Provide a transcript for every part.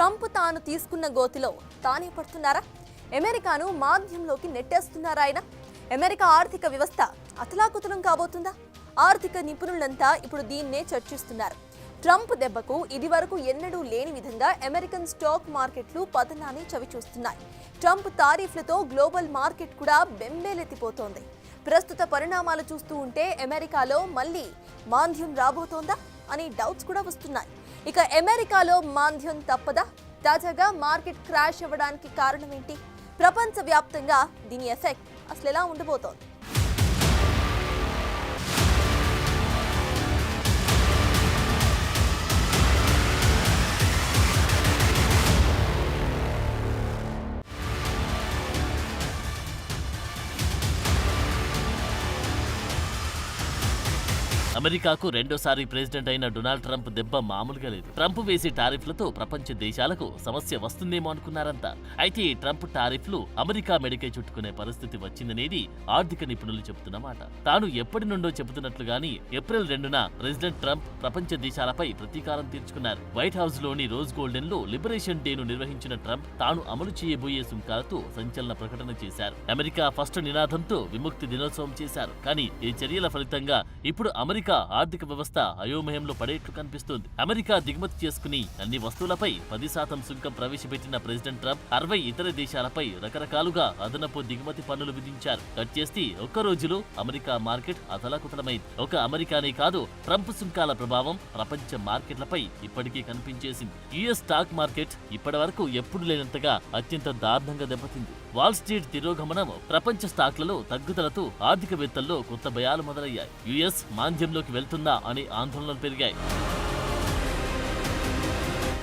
Trump తాను తీసుకున్న గోతిలో తానే పడుతున్నారా? అమెరికాను మాధ్యంలోకి నెట్టేస్తున్నారా ఆయన? అమెరికా ఆర్థిక వ్యవస్థ అతలాకుతలం కాబోతుందా? ఆర్థిక నిపుణులంతా ఇప్పుడు దీన్నే చర్చిస్తున్నారు. ట్రంప్ దెబ్బకు ఇదివరకు ఎన్నడూ లేని విధంగా అమెరికన్ స్టాక్ మార్కెట్లు పతనాన్ని చవిచూస్తున్నాయి. ట్రంప్ తారీఫ్లతో గ్లోబల్ మార్కెట్ కూడా బెంబేలెత్తిపోతోంది. ప్రస్తుత పరిణామాలు చూస్తూ ఉంటే అమెరికాలో మళ్ళీ మాంద్యం రాబోతోందా అని డౌట్స్ కూడా వస్తున్నాయి. ఇక అమెరికాలో మాంద్యం తప్పదా? తాజాగా మార్కెట్ క్రాష్ అవ్వడానికి కారణం ఏంటి? ప్రపంచవ్యాప్తంగా దీని ఎఫెక్ట్ అసలు ఎలా ఉండబోతోంది? అమెరికాకు రెండోసారి ప్రెసిడెంట్ అయిన డొనాల్డ్ ట్రంప్ దెబ్బ మామూలుగా లేదు. ట్రంప్ వేసే టారిఫ్లతో ప్రపంచ దేశాలకు సమస్య వస్తుందేమో అనుకున్నారంతా. అయితే ట్రంప్ టారిఫ్లు అమెరికా మెడకే చుట్టుకునే పరిస్థితి వచ్చిందనేది ఆర్థిక నిపుణులు చెబుతున్నమాట. తాను ఎప్పటి నుండో చెబుతున్నట్లుగాని ఏప్రిల్ 2న ప్రెసిడెంట్ ట్రంప్ ప్రపంచ దేశాలపై ప్రతీకారం తీర్చుకున్నారు. వైట్ హౌస్ లోని రోజ్ గోల్డెన్ లో లిబరేషన్ డేను నిర్వహించిన ట్రంప్ తాను అమలు చేయబోయే సుంకాలతో సంచలన ప్రకటన చేశారు. అమెరికా ఫస్ట్ నినాదంతో విముక్తి దినోత్సవం చేశారు. కానీ ఈ చర్యల ఫలితంగా ఇప్పుడు అమెరికా ఆర్థిక వ్యవస్థ అయోమయంలో పడేట్లు కనిపిస్తోంది. అమెరికా దిగుమతి చేసుకుని అన్ని వస్తువులపై 10% సుంకం ప్రవేశపెట్టిన ప్రెసిడెంట్ ట్రంప్ 60 ఇతర దేశాలపై రకరకాలుగా అదనపు దిగుమతి పన్నులు విధించారు. కట్ చేసి ఒక్క రోజులో అమెరికా మార్కెట్ అతలాకుతలమైంది. ఒక అమెరికానే కాదు, ట్రంప్ సుంకాల ప్రభావం ప్రపంచ మార్కెట్లపై ఇప్పటికీ కనిపించేసింది. యుఎస్ స్టాక్ మార్కెట్ ఇప్పటి వరకు ఎప్పుడు లేనంతగా అత్యంత దారుణంగా దెబ్బతింది. వాల్ స్ట్రీట్ తిరోగమనం, ప్రపంచ స్టాక్లలో తగ్గుదలతో ఆర్థికవేత్తల్లో కొత్త భయాలు మొదలయ్యాయి. యుఎస్ మాంద్యంలోకి వెళ్తుందా అనే ఆందోళనలు పెరిగాయి.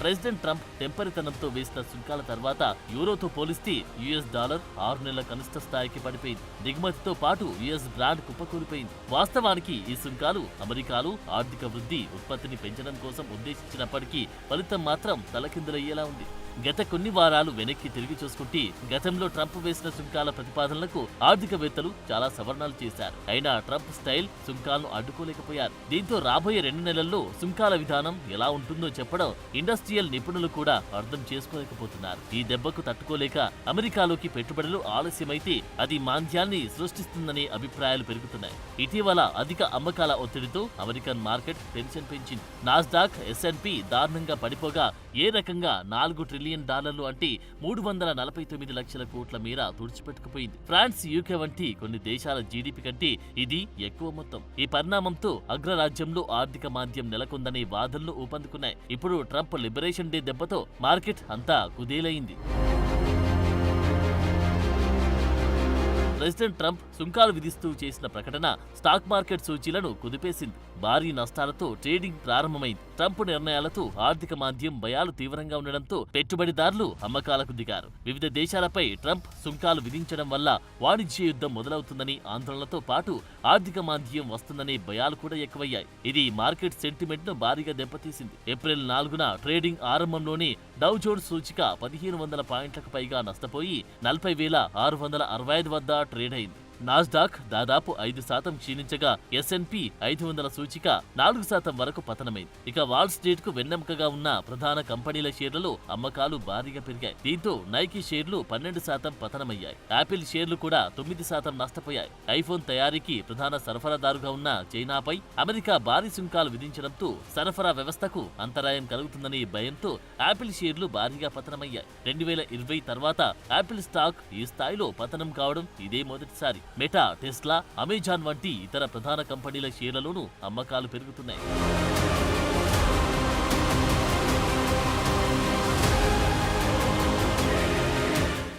ప్రెసిడెంట్ ట్రంప్ టెంపరితనంతో వేసిన సుంకాల తర్వాత యూరోతో పోలిస్తే యుఎస్ డాలర్ 6 నెలల కనిష్ట స్థాయికి పడిపోయింది. దిగుమతితో పాటు యుఎస్ బ్రాండ్ కుప్పకూలిపోయింది. వాస్తవానికి ఈ సుంకాలు అమెరికాలో ఆర్థిక వృద్ధి, ఉత్పత్తిని పెంచడం కోసం ఉద్దేశించినప్పటికీ ఫలితం మాత్రం తలకిందులయ్యేలా ఉంది. గత కొన్ని వారాలు వెనక్కి తిరిగి చూసుకుంటే గతంలో ట్రంప్ వేసిన సుంకాల ప్రతిపాదనలకు ఆర్థికవేత్తలు చాలా సవరణలు చేశారు. అయినా ట్రంప్ స్టైల్ సుంకాలను అడ్డుకోలేకపోయారు. దీంతో రాబోయే 2 నెలల్లో సుంకాల విధానం ఎలా ఉంటుందో చెప్పడం ఇండస్ట్రియల్ నిపుణులు కూడా అర్థం చేసుకోలేకపోతున్నారు. ఈ దెబ్బకు తట్టుకోలేక అమెరికాలోకి పెట్టుబడులు ఆలస్యమైతే అది మాంద్యాన్ని సృష్టిస్తుందనే అభిప్రాయాలు పెరుగుతున్నాయి. ఇటీవల అధిక అమ్మకాల ఒత్తిడితో అమెరికన్ మార్కెట్ టెన్షన్ పెంచింది. నాస్డాక్, S&P దారుణంగా పడిపోగా ఏ రకంగా $4 ట్రిలియన్ అంటే 349 లక్షల కోట్ల మేర తుడిచిపెట్టుకుపోయింది. ఫ్రాన్స్, యూకే వంటి కొన్ని దేశాల జీడీపీ కంటే ఇది ఎక్కువ మొత్తం. ఈ పరిణామంతో అగ్రరాజ్యంలో ఆర్థిక మాంద్యం నెలకొందనే వాదనలు ఊపందుకున్నాయి. ఇప్పుడు ట్రంప్ లిబరేషన్ డే దెబ్బతో మార్కెట్ అంతా కుదేలైంది. ప్రెసిడెంట్ ట్రంప్ సుంకాలు విధిస్తూ చేసిన ప్రకటన స్టాక్ మార్కెట్ సూచీలను కుదిపేసింది. భారీ నష్టాలతో ట్రేడింగ్ ప్రారంభమైంది. ట్రంప్ నిర్ణయాలతో ఆర్థిక మాంద్యం భయాలు తీవ్రంగా ఉండడంతో పెట్టుబడిదారులు అమ్మకాలకు దిగారు. వివిధ దేశాలపై ట్రంప్ సుంకాలు విధించడం వల్ల వాణిజ్య యుద్ధం మొదలవుతుందని ఆందోళనలతో పాటు ఆర్థిక మాంద్యం వస్తుందనే భయాలు కూడా ఎక్కువయ్యాయి. ఇది మార్కెట్ సెంటిమెంట్ ను భారీగా దెబ్బతీసింది. ఏప్రిల్ 4న ట్రేడింగ్ ఆరంభంలోనే డౌ జోన్స్ సూచిక 1500 పాయింట్లకు పైగా నష్టపోయి 40,665 వద్ద ట్రేడ్ అయింది. నాస్డాక్ దాదాపు 5% క్షీణించగా S&P 500 సూచిక 4% వరకు పతనమైంది. ఇక వాల్ స్ట్రీట్ కు వెన్నెముకగా ఉన్న ప్రధాన కంపెనీల షేర్లలో అమ్మకాలు భారీగా పెరిగాయి. దీంతో నైకీ షేర్లు 12% పతనమయ్యాయి. యాపిల్ షేర్లు కూడా 9% నష్టపోయాయి. ఐఫోన్ తయారీకి ప్రధాన సరఫరాదారుగా ఉన్న చైనాపై అమెరికా భారీ సుంకాలు విధించడంతో సరఫరా వ్యవస్థకు అంతరాయం కలుగుతుందనే భయంతో యాపిల్ షేర్లు భారీగా పతనమయ్యాయి. 2020 తర్వాత యాపిల్ స్టాక్ ఈ స్థాయిలో పతనం కావడం ఇదే మొదటిసారి. మెటా, టెస్లా, అమెజాన్ వంటి ఇతర ప్రధాన కంపెనీల షేర్లలోనూ అమ్మకాలు పెరుగుతున్నాయి.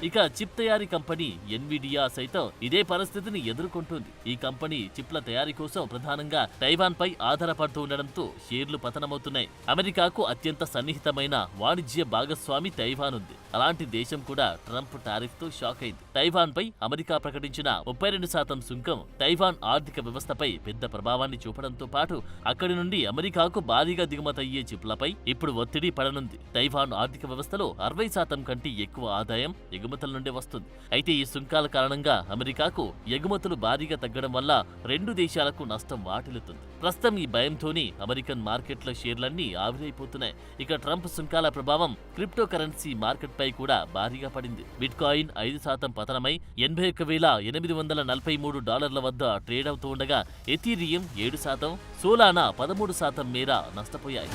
ఇక చిప్ తయారీ కంపెనీ ఎన్విడియా సైతం ఇదే పరిస్థితిని ఎదుర్కొంటోంది. ఈ కంపెనీ చిప్ల తయారీ కోసం ప్రధానంగా తైవాన్ పై ఆధారపడుతూ ఉండడంతో షేర్లు పతనమవుతున్నాయి. అమెరికాకు అత్యంత సన్నిహితమైన వాణిజ్య భాగస్వామి తైవాన్ ఉంది. అలాంటి దేశం కూడా ట్రంప్ టారిఫ్ తో షాక్ అయింది. తైవాన్ పై అమెరికా ప్రకటించిన 32% సుంకం తైవాన్ ఆర్థిక వ్యవస్థపై పెద్ద ప్రభావాన్ని చూపడంతో పాటు అక్కడి నుండి అమెరికాకు భారీగా దిగుమతయ్యే చిప్లపై ఇప్పుడు ఒత్తిడి పడనుంది. తైవాన్ ఆర్థిక వ్యవస్థలో 60% కంటే ఎక్కువ ఆదాయం ఎగుమతి నిర్మాతల నుండి వస్తుంది. అయితే ఈ సుంకాల కారణంగా అమెరికాకు ఎగుమతులు భారీగా తగ్గడం వల్ల రెండు దేశాలకు నష్టం వాటిల్లుతుంది. ప్రస్తుతం ఈ భయంతోనే అమెరికన్ మార్కెట్ల షేర్లన్నీ ఆవిరైపోతున్నాయి. ఇక ట్రంప్ సుంకాల ప్రభావం క్రిప్టో కరెన్సీ మార్కెట్ పై కూడా భారీగా పడింది. బిట్కాయిన్ 5% పతనమై $81,843 వద్ద ట్రేడ్ అవుతూ ఉండగా ఎథీరియం 7%, సోలానా 13% మేర నష్టపోయాయి.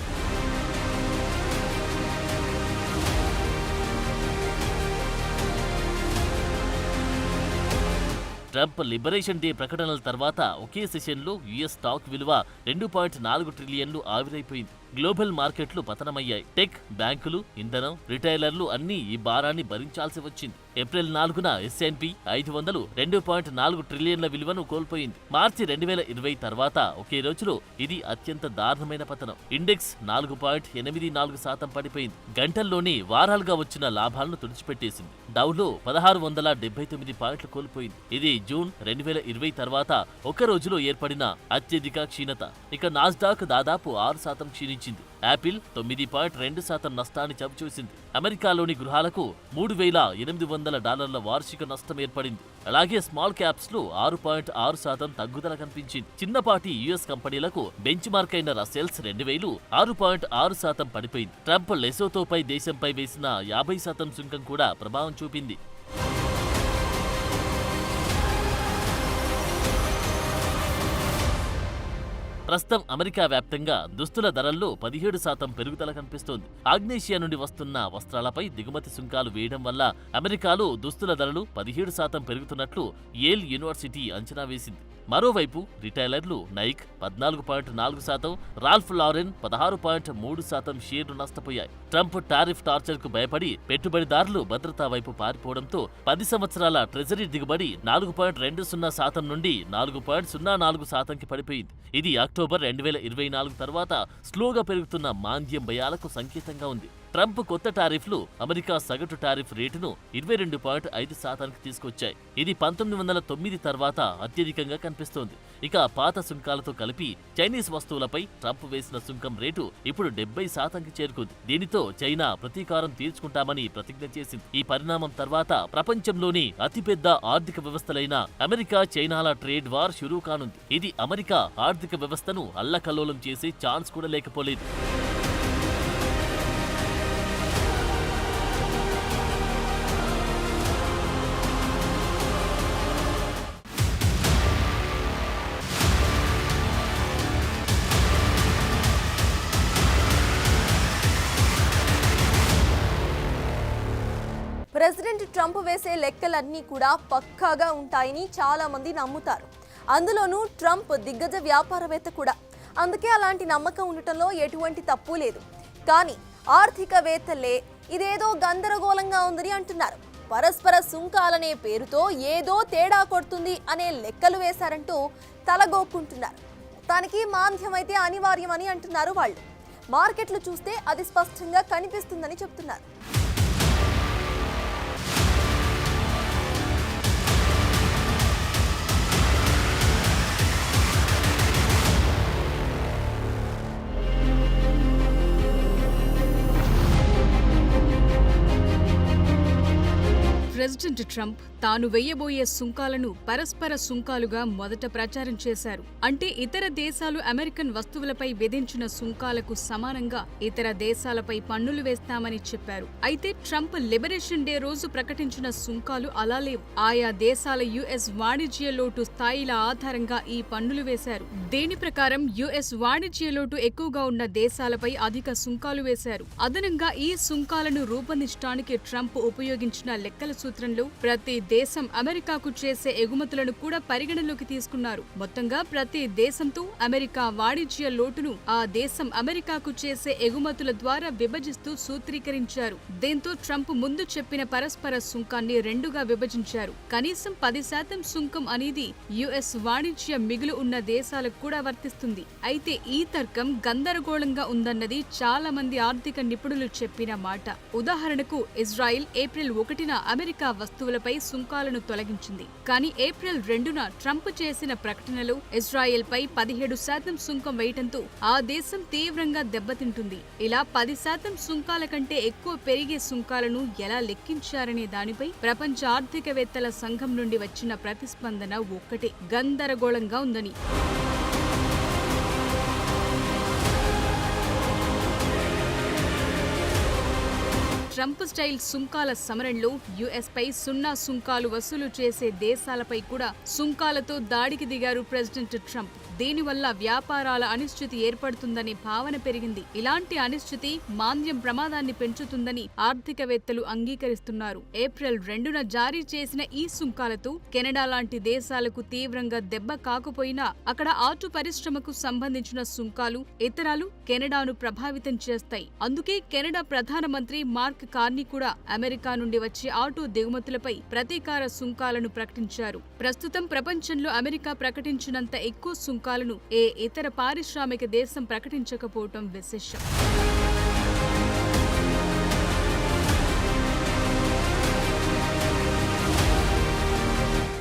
ట్రంప్ లిబరేషన్ డే ప్రకటనల తర్వాత ఒకే సెషన్లో యుఎస్ స్టాక్ విలువ 2.4 ట్రిలియన్లు ఆవిరైపోయింది. గ్లోబల్ మార్కెట్లు పతనమయ్యాయి. టెక్, బ్యాంకులు, ఇంధనం, రిటైలర్లు అన్నీ ఈ భారాన్ని భరించాల్సి వచ్చింది. ఏప్రిల్ 4న S&P 500 2.4 ట్రిలియన్ల విలువను కోల్పోయింది. మార్చి 2020 తర్వాత ఒకే రోజులో ఇది అత్యంత దారుణమైన పతనం. ఇండెక్స్ 4.84% పడిపోయింది. గంటల్లోనే వారాలుగా వచ్చిన లాభాలను తుడిచిపెట్టేసింది. డౌలో 1679 పాయింట్లు కోల్పోయింది. ఇది జూన్ 2020 తర్వాత ఒక రోజులో ఏర్పడిన అత్యధిక క్షీణత. ఇక నాస్డాక్ దాదాపు 6% క్షీణించింది. యాపిల్ 9.2% నష్టాన్ని చవిచూసింది. అమెరికాలోని గృహాలకు $3,800 వార్షిక నష్టం ఏర్పడింది. అలాగే స్మాల్ క్యాప్స్ లో 6.6% తగ్గుదల కనిపించింది. చిన్నపాటి యుఎస్ కంపెనీలకు బెంచ్ మార్క్ అయిన రసెల్స్ 2000 6.6% పడిపోయింది. ట్రంప్ లెసోతోపై దేశంపై వేసిన 50% సుంకం కూడా ప్రభావం చూపింది. ప్రస్తుతం అమెరికా వ్యాప్తంగా దుస్తుల ధరల్లో 17% పెరుగుదల కనిపిస్తోంది. ఆగ్నేషియా నుండి వస్తున్న వస్త్రాలపై దిగుమతి సుంకాలు వేయడం వల్ల అమెరికాలో దుస్తుల ధరలు 17% పెరుగుతున్నట్లు యేల్ యూనివర్సిటీ అంచనా వేసింది. మరోవైపు రిటైలర్లు నైక్ 14.4%, రాల్ఫ్ లారెన్ 16.3% షేర్లు నష్టపోయాయి. ట్రంప్ టారిఫ్ టార్చర్ కు భయపడి పెట్టుబడిదారులు భద్రతా వైపు పారిపోవడంతో 10 సంవత్సరాల ట్రెజరీ దిగుబడి 4.20% నుండి 4.04%కి పడిపోయింది. ఇది అక్టోబర్ 2024 తర్వాత స్లోగా పెరుగుతున్న మాంద్యం భయాలకు సంకేతంగా ఉంది. ట్రంప్ కొత్త టారిఫ్లు అమెరికా సగటు టారిఫ్ రేటును 22.5%కి తీసుకొచ్చాయి. ఇది 1909 తర్వాత అత్యధికంగా కనిపిస్తోంది. ఇక పాత సుంకాలతో కలిపి చైనీస్ వస్తువులపై ట్రంప్ వేసిన సుంకం రేటు ఇప్పుడు 70%కి చేరుకుంది. దీనితో చైనా ప్రతీకారం తీర్చుకుంటామని ప్రతిజ్ఞ చేసింది. ఈ పరిణామం తర్వాత ప్రపంచంలోని అతిపెద్ద ఆర్థిక వ్యవస్థలైన అమెరికా చైనాల ట్రేడ్ వార్ షురూ కానుంది. ఇది అమెరికా ఆర్థిక వ్యవస్థను అల్లకల్లోలం చేసే ఛాన్స్ కూడా లేకపోలేదు. ప్రెసిడెంట్ ట్రంప్ వేసే లెక్కలన్నీ కూడా పక్కాగా ఉంటాయని చాలా మంది నమ్ముతారు. అందులోనూ ట్రంప్ దిగ్గజ వ్యాపారవేత్త కూడా. అందుకే అలాంటి నమ్మకం ఉండటంలో ఎటువంటి తప్పు లేదు. కానీ ఆర్థికవేత్తలే ఇదేదో గందరగోళంగా ఉందని అంటున్నారు. పరస్పర సుంకాలనే పేరుతో ఏదో తేడా కొడుతుంది అనే లెక్కలు వేశారంటూ తలగోక్కుంటున్నారు. మొత్తానికి మాంద్యమైతే అనివార్యమని అంటున్నారు వాళ్ళు. మార్కెట్లు చూస్తే అది స్పష్టంగా కనిపిస్తుందని చెప్తున్నారు. ప్రెసిడెంట్ ట్రంప్ తాను వేయబోయే సుంకాలను పరస్పర సుంకాలుగా మొదట ప్రచారం చేశారు. అంటే ఇతర దేశాలు అమెరికన్ వస్తువులపై విధించిన సుంకాలకు సమానంగా ఇతర దేశాలపై పన్నులు వేస్తామని చెప్పారు. అయితే ట్రంప్ లిబరేషన్ డే రోజు ప్రకటించిన సుంకాలు అలా లేవు. ఆయా దేశాల యుఎస్ వాణిజ్య లోటు స్థాయిల ఆధారంగా ఈ పన్నులు వేశారు. దీని ప్రకారం యుఎస్ వాణిజ్య లోటు ఎక్కువగా ఉన్న దేశాలపై అధిక సుంకాలు వేశారు. అదనంగా ఈ సుంకాలను రూపొందించడానికి ట్రంప్ ఉపయోగించిన లెక్కల సూత్రంలో ప్రతి దేశం అమెరికాకు చేసే ఎగుమతులను కూడా పరిగణలోకి తీసుకున్నారు. మొత్తంగా ప్రతి దేశంతో అమెరికా వాణిజ్య లోటును ఆ దేశం అమెరికాకు చేసే ఎగుమతుల ద్వారా విభజిస్తూ సూత్రీకరించారు. దీంతో ట్రంప్ ముందు చెప్పిన పరస్పర సుంకాన్ని రెండుగా విభజించారు. కనీసం 10% సుంకం అనేది యుఎస్ వాణిజ్య మిగులు ఉన్న దేశాలకు కూడా వర్తిస్తుంది. అయితే ఈ తర్కం గందరగోళంగా ఉందన్నది చాలా మంది ఆర్థిక నిపుణులు చెప్పిన మాట. ఉదాహరణకు ఇజ్రాయిల్ ఏప్రిల్ 1న అమెరికా అమెరికా వస్తువులపై సుంకాలను తొలగించింది. కానీ ఏప్రిల్ 2న ట్రంప్ చేసిన ప్రకటనలో ఇజ్రాయెల్పై 17% సుంకం వేయటంతో ఆ దేశం తీవ్రంగా దెబ్బతింటుంది. ఇలా 10% సుంకాల కంటే ఎక్కువ పెరిగే సుంకాలను ఎలా లెక్కించారనే దానిపై ప్రపంచ ఆర్థికవేత్తల సంఘం నుండి వచ్చిన ప్రతిస్పందన ఒక్కటే: గందరగోళంగా ఉందని. ట్రంప్ స్టైల్ సుంకాల సమరంలో యుఎస్పై సున్నా సుంకాలు వసూలు చేసే దేశాలపై కూడా సుంకాలతో దాడికి దిగారు ప్రెసిడెంట్ ట్రంప్. దీనివల్ల వ్యాపారాల అనిశ్చితి ఏర్పడుతుందనే భావన పెరిగింది. ఇలాంటి అనిశ్చితి మాంద్యం ప్రమాదాన్ని పెంచుతుందని ఆర్థికవేత్తలు అంగీకరిస్తున్నారు. ఏప్రిల్ 2న జారీ చేసిన ఈ సుంకాలతో కెనడా లాంటి దేశాలకు తీవ్రంగా దెబ్బ కాకపోయినా అక్కడ ఆటో పరిశ్రమకు సంబంధించిన సుంకాలు ఇతరాలు కెనడాను ప్రభావితం చేస్తాయి. అందుకే కెనడా ప్రధానమంత్రి మార్క్ కార్నీ కూడా అమెరికా నుండి వచ్చే ఆటో దిగుమతులపై ప్రతీకార సుంకాలను ప్రకటించారు. ప్రస్తుతం ప్రపంచంలో అమెరికా ప్రకటించినంత ఎక్కువ సుంకాలను ఏ ఇతర పారిశ్రామిక దేశం ప్రకటించకపోవటం విశేషం.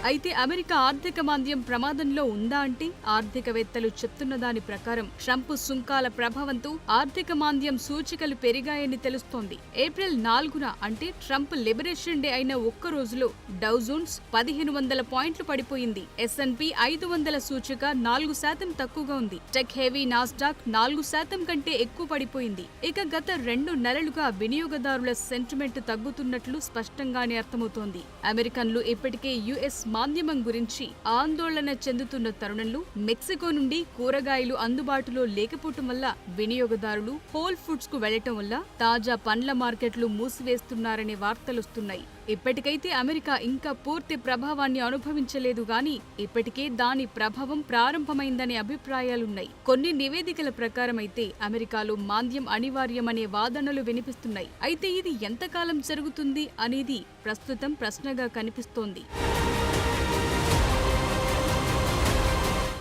అయితే అమెరికా ఆర్థిక మాంద్యం ప్రమాదంలో ఉందా అంటే ఆర్థికవేత్తలు చెప్తున్న దాని ప్రకారం ట్రంప్ సుంకాల ప్రభావంతో ఆర్థిక మాంద్యం సూచికలు పెరిగాయని తెలుస్తోంది. ఏప్రిల్ 4న అంటే ట్రంప్ లిబరేషన్ డే అయిన ఒక్క రోజులో డౌ జోన్స్ 1500 పాయింట్లు పడిపోయింది. S&P 500 సూచిక 4% తక్కువగా ఉంది. టెక్ హెవీ నాస్డాక్ 4% కంటే ఎక్కువ పడిపోయింది. ఇక గత 2 నెలలుగా వినియోగదారుల సెంటిమెంట్ తగ్గుతున్నట్లు స్పష్టంగానే అర్థమవుతోంది. అమెరికన్లు ఇప్పటికే యుఎస్ మాంద్యమం గురించి ఆందోళన చెందుతున్న తరుణంలో మెక్సికో నుండి కూరగాయలు అందుబాటులో లేకపోవటం వల్ల వినియోగదారులు హోల్ ఫుడ్స్ కు వెళ్లటం వల్ల తాజా పండ్ల మార్కెట్లు మూసివేస్తున్నారనే వార్తలొస్తున్నాయి. ఇప్పటికైతే అమెరికా ఇంకా పూర్తి ప్రభావాన్ని అనుభవించలేదు గాని ఇప్పటికే దాని ప్రభావం ప్రారంభమైందనే అభిప్రాయాలున్నాయి. కొన్ని నివేదికల ప్రకారం అయితే అమెరికాలో మాంద్యం అనివార్యమనే వాదనలు వినిపిస్తున్నాయి. అయితే ఇది ఎంతకాలం జరుగుతుంది అనేది ప్రస్తుతం ప్రశ్నగా కనిపిస్తోంది.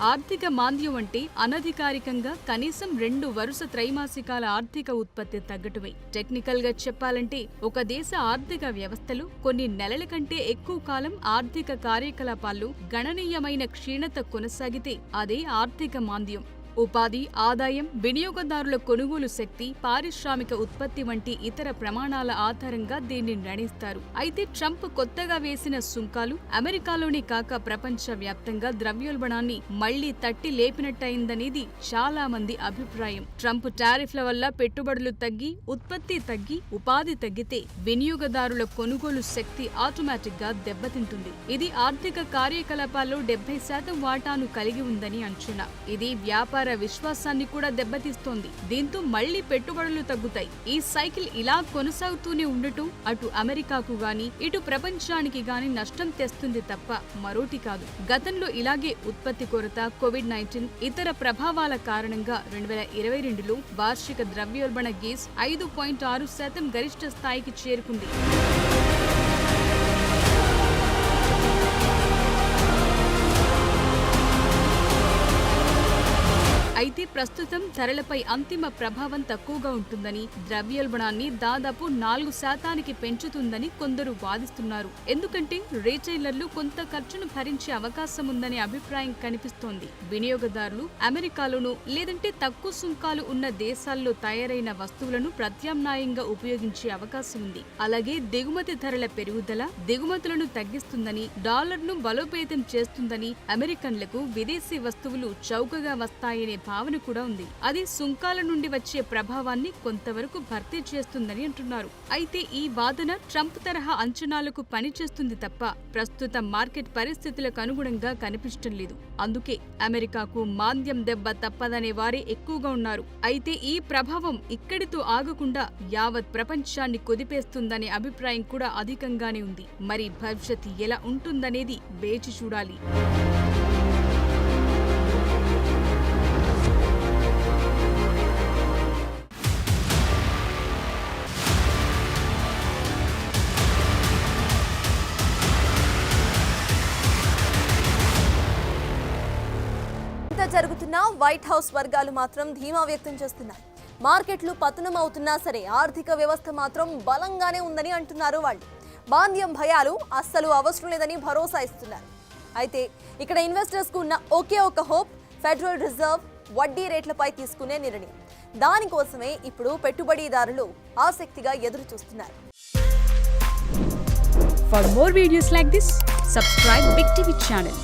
ఆర్థిక మాంద్యం అంటే అనధికారికంగా కనీసం 2 వరుస త్రైమాసికాల ఆర్థిక ఉత్పత్తి తగ్గటమే. టెక్నికల్ గా చెప్పాలంటే ఒక దేశ ఆర్థిక వ్యవస్థలో కొన్ని నెలల కంటే ఎక్కువ కాలం ఆర్థిక కార్యకలాపాల్లో గణనీయమైన క్షీణత కొనసాగితే అదే ఆర్థిక మాంద్యం. ఉపాధి, ఆదాయం, వినియోగదారుల కొనుగోలు శక్తి, పారిశ్రామిక ఉత్పత్తి వంటి ఇతర ప్రమాణాల ఆధారంగా దీన్ని నిర్ణయిస్తారు. అయితే ట్రంప్ కొత్తగా వేసిన సుంకాలు అమెరికాలోనే కాక ప్రపంచ వ్యాప్తంగా ద్రవ్యోల్బణాన్ని మళ్లీ తట్టి లేపినట్టయిందనేది చాలా మంది అభిప్రాయం. ట్రంప్ టారిఫ్ల వల్ల పెట్టుబడులు తగ్గి, ఉత్పత్తి తగ్గి, ఉపాధి తగ్గితే వినియోగదారుల కొనుగోలు శక్తి ఆటోమేటిక్ గా దెబ్బతింటుంది. ఇది ఆర్థిక కార్యకలాపాల్లో 70% వాటాను కలిగి ఉందని అంచనా. ఇది వ్యాపార విశ్వాసాన్ని కూడా దెబ్బతీస్తోంది. దీంతో మళ్లీ పెట్టుబడులు తగ్గుతాయి. ఈ సైకిల్ ఇలా కొనసాగుతూనే ఉండటం అటు అమెరికాకు గాని ఇటు ప్రపంచానికి గాని నష్టం తెస్తుంది తప్ప మరోటి కాదు. గతంలో ఇలాగే ఉత్పత్తి కొరత, కోవిడ్-19 ఇతర ప్రభావాల కారణంగా 2022లో వార్షిక ద్రవ్యోల్బణ గేజ్ 5.6% గరిష్ట స్థాయికి చేరుకుంది. అయితే ప్రస్తుతం ధరలపై అంతిమ ప్రభావం తక్కువగా ఉంటుందని, ద్రవ్యోల్బణాన్ని దాదాపు 4% పెంచుతుందని కొందరు వాదిస్తున్నారు. ఎందుకంటే రీటైలర్లు కొంత ఖర్చును భరించే అవకాశం ఉందనే అభిప్రాయం కనిపిస్తోంది. వినియోగదారులు అమెరికాలోనూ లేదంటే తక్కువ సుంకాలు ఉన్న దేశాల్లో తయారైన వస్తువులను ప్రత్యామ్నాయంగా ఉపయోగించే అవకాశం ఉంది. అలాగే దిగుమతి ధరల పెరుగుదల దిగుమతులను తగ్గిస్తుందని, డాలర్ను బలోపేతం చేస్తుందని, అమెరికన్లకు విదేశీ వస్తువులు చౌకగా వస్తాయనే భావన కూడా ఉంది. అది సుంకాల నుండి వచ్చే ప్రభావాన్ని కొంతవరకు భర్తీ చేస్తుందని అంటున్నారు. అయితే ఈ వాదన ట్రంప్ తరహా అంచనాలకు పనిచేస్తుంది తప్ప ప్రస్తుత మార్కెట్ పరిస్థితులకు అనుగుణంగా కనిపించడం లేదు. అందుకే అమెరికాకు మాంద్యం దెబ్బ తప్పదనే వారే ఎక్కువగా ఉన్నారు. అయితే ఈ ప్రభావం ఇక్కడితో ఆగకుండా యావత్ ప్రపంచాన్ని కుదిపేస్తుందనే అభిప్రాయం కూడా అధికంగానే ఉంది. మరి భవిష్యత్ ఎలా ఉంటుందనేది వేచి చూడాలి. జరుగుతున్న వైట్ హౌస్ వర్గాలు మాత్రం ధీమా వ్యక్తం చేస్తున్నారు. మార్కెట్లు పతనం అవుతున్నా సరే ఆర్థిక వ్యవస్థ మాత్రం బలంగానే ఉందని అంటున్నారు వాళ్ళు. మాంద్యం భయాలు అస్సలు అవసరం లేదని భరోసా ఇస్తున్నారు. అయితే ఇక్కడ ఇన్వెస్టర్స్కు ఉన్న ఒకే ఒక హోప్ ఫెడరల్ రిజర్వ్ వడ్డీ రేట్లపై తీసుకునే నిర్ణయం. దానికోసమే ఇప్పుడు పెట్టుబడిదారులు ఆసక్తిగా ఎదురు చూస్తున్నారు. For more videos like this, subscribe Big TV channel.